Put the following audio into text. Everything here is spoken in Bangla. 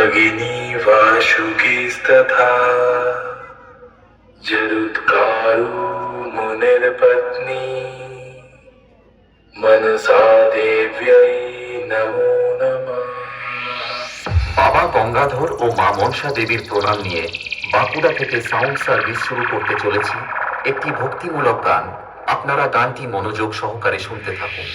भगिनी वासुकीस्तथा जरुत्कारो मुनिर पत्नी मनसा देव्यै नमो नमः। বাবা গঙ্গাধর ও মা মনসা দেবীর প্রণাম নিয়ে বাঁকুড়া থেকে সাউন্ড সার্ভিস শুরু করতে চলেছি একটি ভক্তিমূলক গান। আপনারা গানটি মনোযোগ সহকারে শুনতে থাকুন।